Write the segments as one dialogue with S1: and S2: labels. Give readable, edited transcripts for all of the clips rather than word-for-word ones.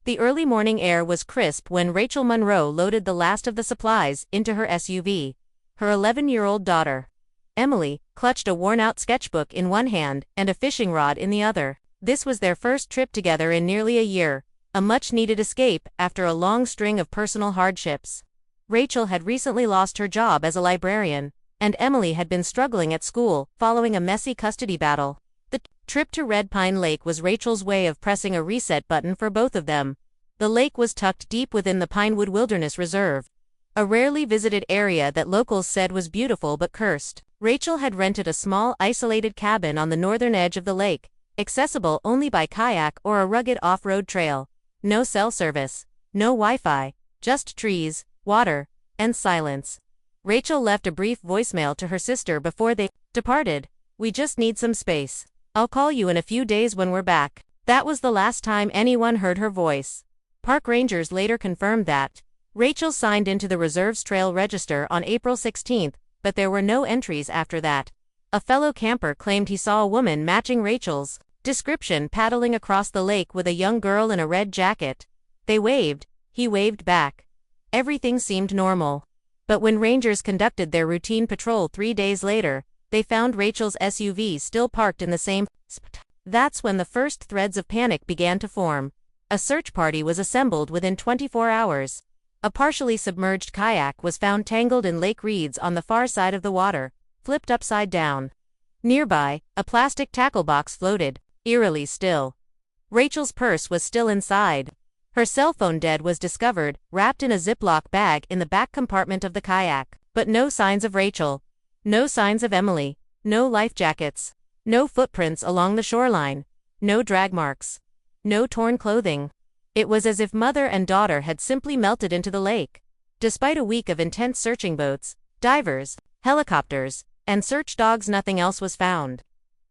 S1: The early morning air was crisp when Rachel Monroe loaded the last of the supplies into her SUV. Her 11-year-old daughter, Emily, clutched a worn-out sketchbook in one hand and a fishing rod in the other. This was their first trip together in nearly a year, a much-needed escape after a long string of personal hardships. Rachel had recently lost her job as a librarian, and Emily had been struggling at school following a messy custody battle. The trip to Red Pine Lake was Rachel's way of pressing a reset button for both of them. The lake was tucked deep within the Pinewood Wilderness Reserve, a rarely visited area that locals said was beautiful but cursed. Rachel had rented a small, isolated cabin on the northern edge of the lake, accessible only by kayak or a rugged off-road trail. No cell service, no Wi-Fi, just trees, water, and silence. Rachel left a brief voicemail to her sister before they departed. "We just need some space. I'll call you in a few days when we're back." That was the last time anyone heard her voice. Park rangers later confirmed that Rachel signed into the reserve's trail register on April 16, but there were no entries after that. A fellow camper claimed he saw a woman matching Rachel's description paddling across the lake with a young girl in a red jacket. They waved, he waved back. Everything seemed normal. But when rangers conducted their routine patrol 3 days later, they found Rachel's SUV still parked in the same spot. That's when the first threads of panic began to form. A search party was assembled within 24 hours. A partially submerged kayak was found tangled in lake reeds on the far side of the water, flipped upside down. Nearby, a plastic tackle box floated, eerily still. Rachel's purse was still inside. Her cell phone dead was discovered, wrapped in a Ziploc bag in the back compartment of the kayak. But no signs of Rachel. No signs of Emily. No life jackets. No footprints along the shoreline. No drag marks. No torn clothing. It was as if mother and daughter had simply melted into the lake. Despite a week of intense searching, boats, divers, helicopters, and search dogs, nothing else was found.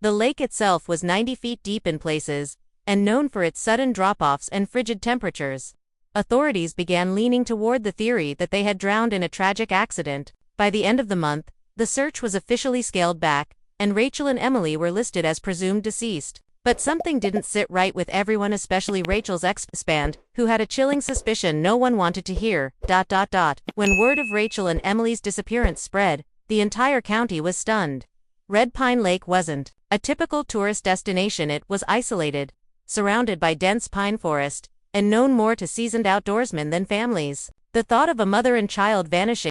S1: The lake itself was 90 feet deep in places, and known for its sudden drop-offs and frigid temperatures. Authorities began leaning toward the theory that they had drowned in a tragic accident. By the end of the month, the search was officially scaled back, and Rachel and Emily were listed as presumed deceased. But something didn't sit right with everyone, especially Rachel's ex-husband, who had a chilling suspicion no one wanted to hear. When word of Rachel and Emily's disappearance spread, the entire county was stunned. Red Pine Lake wasn't a typical tourist destination. It was isolated, surrounded by dense pine forest, and known more to seasoned outdoorsmen than families. The thought of a mother and child vanishing